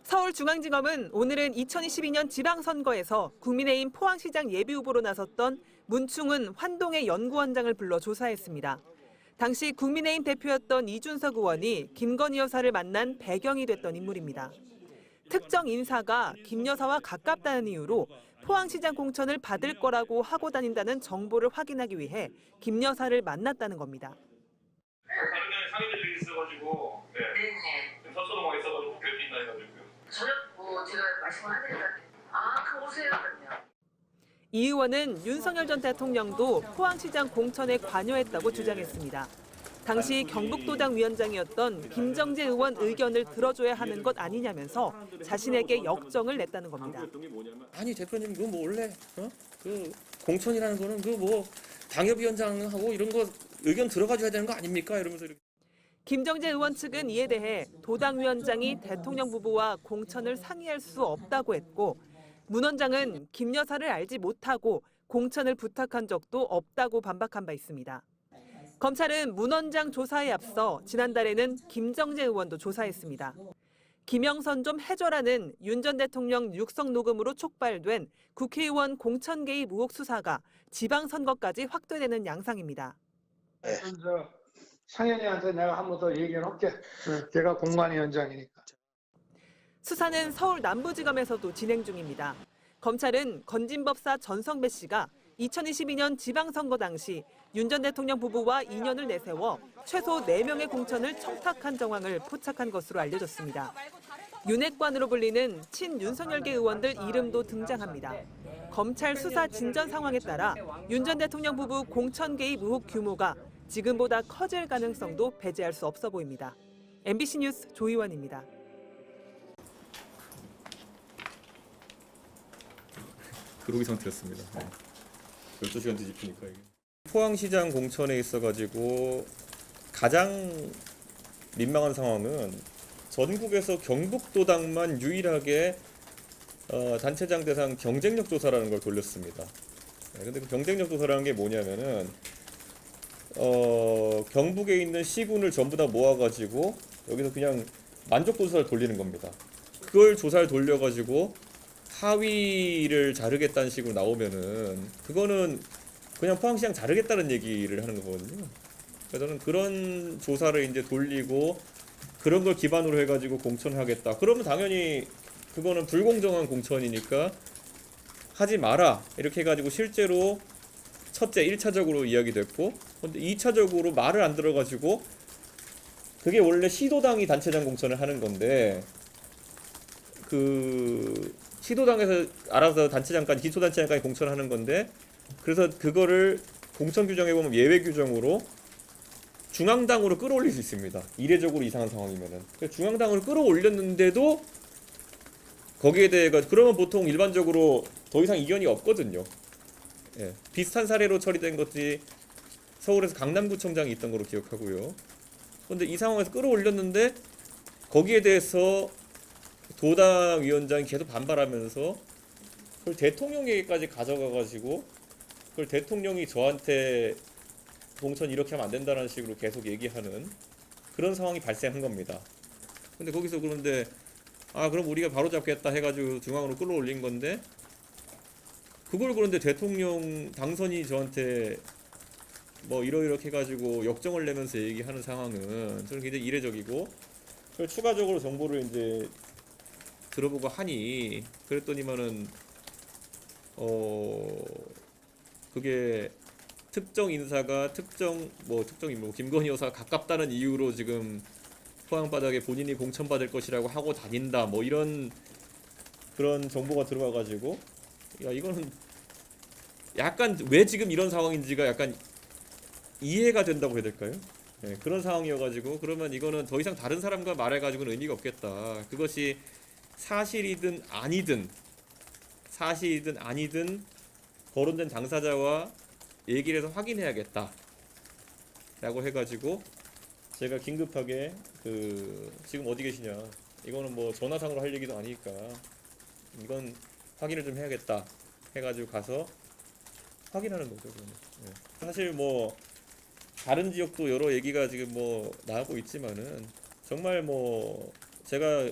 서울중앙지검은 오늘은 2022년 지방선거에서 국민의힘 포항시장 예비후보로 나섰던 문충은 환동의 연구원장을 불러 조사했습니다. 당시 국민의힘 대표였던 이준석 의원이 김건희 여사를 만난 배경이 됐던 인물입니다. 특정 인사가 김 여사와 가깝다는 이유로 포항시장 공천을 받을 거라고 하고 다닌다는 정보를 확인하기 위해 김 여사를 만났다는 겁니다. 다른 면에 상의된 적이 있어가지고 네네. 서초동에 있어가지고 별빛나 해가지고요. 저녁 제가 말씀을 하니까 그 오세요 그럼요. 이 의원은 윤석열 전 대통령도 포항시장 공천에 관여했다고 주장했습니다. 당시 경북도당 위원장이었던 김정재 의원 의견을 들어줘야 하는 것 아니냐면서 자신에게 역정을 냈다는 겁니다. 아니 대표님 그거 뭐 원래 그 공천이라는 거는 그 뭐 당협위원장하고 이런 거 의견 들어가줘야 되는 거 아닙니까? 이러면서 이렇게. 김정재 의원 측은 이에 대해 도당 위원장이 대통령 부부와 공천을 상의할 수 없다고 했고 문 원장은 김 여사를 알지 못하고 공천을 부탁한 적도 없다고 반박한 바 있습니다. 검찰은 문 원장 조사에 앞서 지난달에는 김정재 의원도 조사했습니다. 김영선 좀 해줘라는 윤 전 대통령 육성 녹음으로 촉발된 국회의원 공천 개입 의혹 수사가 지방선거까지 확대되는 양상입니다. 상현이한테 내가 한 번 더 얘기를 할게. 걔가 공관위원장이니까. 수사는 서울 남부지검에서도 진행 중입니다. 검찰은 건진법사 전성배 씨가 2022년 지방선거 당시 윤 전 대통령 부부와 인연을 내세워 최소 4명의 공천을 청탁한 정황을 포착한 것으로 알려졌습니다. 윤핵관으로 불리는 친윤석열계 의원들 이름도 등장합니다. 검찰 수사 진전 상황에 따라 윤 전 대통령 부부 공천 개입 의혹 규모가 지금보다 커질 가능성도 배제할 수 없어 보입니다. MBC 뉴스 조희원입니다. 그러기 상태였습니다. 12시간 뒤집히니까 이게. 포항시장 공천에 있어가지고 가장 민망한 상황은 전국에서 경북도당만 유일하게 단체장 대상 경쟁력 조사라는 걸 돌렸습니다. 근데 그 경쟁력 조사라는 게 뭐냐면은 경북에 있는 시군을 전부 다 모아가지고 여기서 그냥 만족도 조사를 돌리는 겁니다. 그걸 조사를 돌려가지고 하위를 자르겠다는 식으로 나오면은 그거는 그냥 포항시장 자르겠다는 얘기를 하는 거거든요. 그래서 저는 그런 조사를 이제 돌리고 그런 걸 기반으로 해가지고 공천을 하겠다. 그러면 당연히 그거는 불공정한 공천이니까 하지 마라. 이렇게 해가지고 실제로 첫째 1차적으로 이야기됐고 근데 2차적으로 말을 안 들어가지고 그게 원래 시도당이 단체장 공천을 하는 건데 그 시도당에서 알아서 단체장까지 기초단체장까지 공천하는 건데 그래서 그거를 공천 규정에 보면 예외 규정으로 중앙당으로 끌어올릴 수 있습니다. 이례적으로 이상한 상황이면은 중앙당으로 끌어올렸는데도 거기에 대해 그러면 보통 일반적으로 더 이상 이견이 없거든요. 예, 비슷한 사례로 처리된 것이 서울에서 강남구청장이 있던 걸로 기억하고요. 그런데 이 상황에서 끌어올렸는데 거기에 대해서 도당 위원장이 계속 반발하면서 그걸 대통령에게까지 가져가가지고 그걸 대통령이 저한테 공천 이렇게 하면 안 된다는 식으로 계속 얘기하는 그런 상황이 발생한 겁니다. 근데 거기서 그런데 그럼 우리가 바로 잡겠다 해가지고 중앙으로 끌어올린 건데 그걸 그런데 대통령 당선이 저한테 뭐 이러이렇게 해가지고 역정을 내면서 얘기하는 상황은 저는 굉장히 이례적이고 그걸 추가적으로 정보를 이제 들어보고 하니 그랬더니만은 그게 특정 인사가 특정 인물 김건희 여사가 가깝다는 이유로 지금 포항 바닥에 본인이 공천받을 것이라고 하고 다닌다 뭐 이런 그런 정보가 들어와가지고 야 이거는 약간 왜 지금 이런 상황인지가 약간 이해가 된다고 해야 될까요? 네, 그런 상황이어가지고 그러면 이거는 더 이상 다른 사람과 말해가지고는 의미가 없겠다. 그것이 사실이든 아니든 거론된 당사자와 얘기를 해서 확인해야겠다 라고 해가지고 제가 긴급하게 지금 어디 계시냐 이거는 뭐 전화상으로 할 얘기도 아니니까 이건 확인을 좀 해야겠다 해가지고 가서 확인하는 거죠. 네. 사실 뭐 다른 지역도 여러 얘기가 지금 뭐 나오고 있지만은 정말 뭐 제가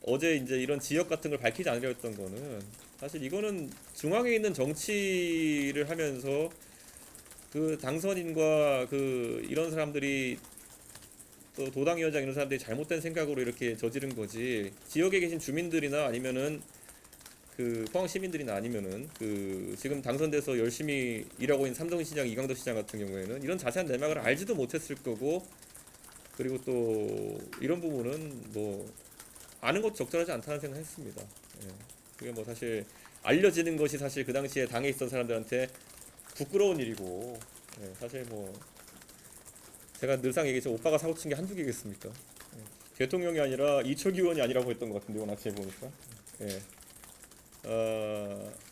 어제 이제 이런 지역 같은 걸 밝히지 않으려 했던 거는 사실 이거는 중앙에 있는 정치를 하면서 그 당선인과 그 이런 사람들이 또 도당위원장 이런 사람들이 잘못된 생각으로 이렇게 저지른 거지, 지역에 계신 주민들이나 아니면은 그 포항 시민들이나 아니면은 그 지금 당선돼서 열심히 일하고 있는 삼성시장, 이강도 시장 같은 경우에는 이런 자세한 내막을 알지도 못했을 거고, 그리고 또 이런 부분은 뭐 아는 것도 적절하지 않다는 생각했습니다. 예. 그게 뭐 사실 알려지는 것이 사실 그 당시에 당에 있던 사람들한테 부끄러운 일이고, 예. 사실 뭐 제가 늘상 얘기했죠. 오빠가 사고 친 게 한두 개겠습니까? 예. 대통령이 아니라 이철규 의원이 아니라고 했던 것 같은데, 워낙 해보니까. 예.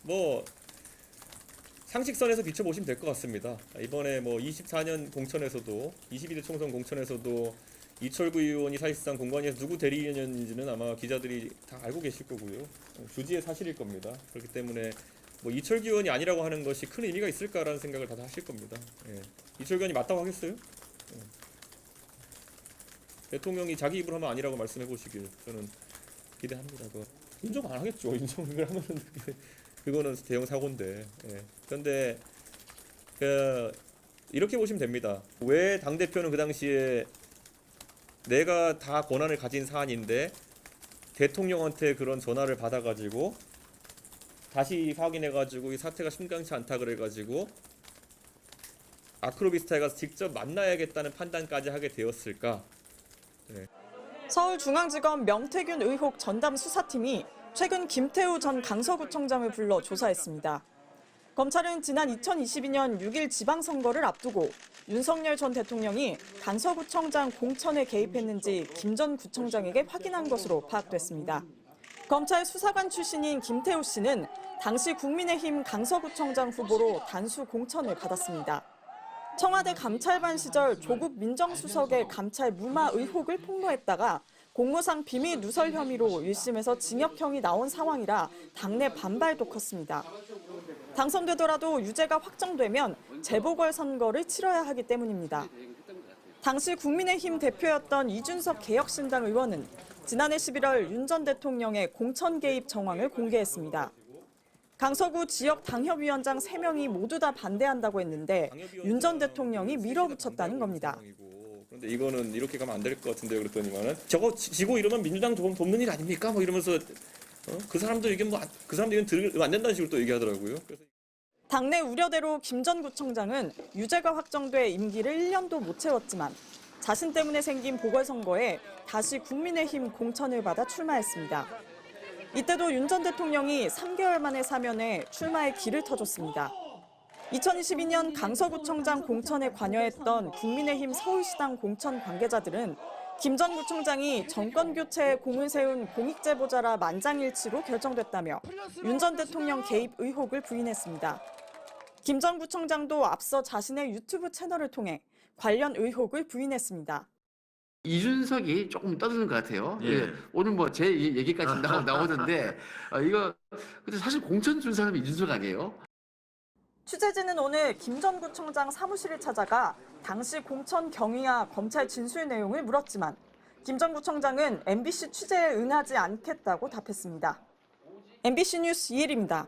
뭐 상식선에서 비춰보시면 될 것 같습니다. 이번에 뭐 24년 공천에서도, 22대 총선 공천에서도 이철구 의원이 사실상 공관위에서 누구 대리인인지는 아마 기자들이 다 알고 계실 거고요. 주지의 사실일 겁니다. 그렇기 때문에 뭐 이철규 의원이 아니라고 하는 것이 큰 의미가 있을까라는 생각을 다들 하실 겁니다. 예. 이철규 의원이 맞다고 하겠어요? 예. 대통령이 자기 입으로 하면 아니라고 말씀해 보시길 저는 기대합니다. 인정 안 하겠죠. 인정을 하면은 그거는 대형 사고인데. 예. 그런데 이렇게 보시면 됩니다. 왜 당 대표는 그 당시에 내가 다 권한을 가진 사안인데 대통령한테 그런 전화를 받아가지고 다시 확인해가지고 이 사태가 심각치 않다 그래가지고 아크로비스타에 가서 직접 만나야겠다는 판단까지 하게 되었을까? 네. 서울중앙지검 명태균 의혹 전담 수사팀이 최근 김태우 전 강서구청장을 불러 조사했습니다. 검찰은 지난 2022년 6일 지방선거를 앞두고 윤석열 전 대통령이 강서구청장 공천에 개입했는지 김 전 구청장에게 확인한 것으로 파악됐습니다. 검찰 수사관 출신인 김태우 씨는 당시 국민의힘 강서구청장 후보로 단수 공천을 받았습니다. 청와대 감찰반 시절 조국 민정수석의 감찰 무마 의혹을 폭로했다가 공무상 비밀 누설 혐의로 1심에서 징역형이 나온 상황이라 당내 반발도 컸습니다. 당선되더라도 유죄가 확정되면 재보궐선거를 치러야 하기 때문입니다. 당시 국민의힘 대표였던 이준석 개혁신당 의원은 지난해 11월 윤 전 대통령의 공천 개입 정황을 공개했습니다. 강서구 지역 당협위원장 3명이 모두 다 반대한다고 했는데 윤 전 대통령이 밀어붙였다는 겁니다. 그런데 이거는 이렇게 가면 안 될 것 같은데요. 그랬더니만은 저거 지고 이러면 민주당 조금 돕는 일 아닙니까? 뭐 이러면서 그 사람들 이게 뭐 그 사람들 이건 들으면 안 된다는 식으로 또 얘기하더라고요. 그래서 당내 우려대로 김 전 구청장은 유죄가 확정돼 임기를 1년도 못 채웠지만 자신 때문에 생긴 보궐선거에 다시 국민의힘 공천을 받아 출마했습니다. 이때도 윤 전 대통령이 3개월 만에 사면해 출마의 길을 터줬습니다. 2022년 강서구청장 공천에 관여했던 국민의힘 서울시당 공천 관계자들은 김 전 구청장이 정권 교체에 공을 세운 공익제보자라 만장일치로 결정됐다며 윤 전 대통령 개입 의혹을 부인했습니다. 김 전 구청장도 앞서 자신의 유튜브 채널을 통해 관련 의혹을 부인했습니다. 이준석이 조금 떠드는 것 같아요. 예. 오늘 뭐 제 얘기까지 나오는데 이거 근데 사실 공천 준 사람이 이준석 아니에요? 취재진은 오늘 김 전 구청장 사무실을 찾아가 당시 공천 경위와 검찰 진술 내용을 물었지만 김 전 구청장은 MBC 취재에 응하지 않겠다고 답했습니다. MBC 뉴스 이혜리입니다.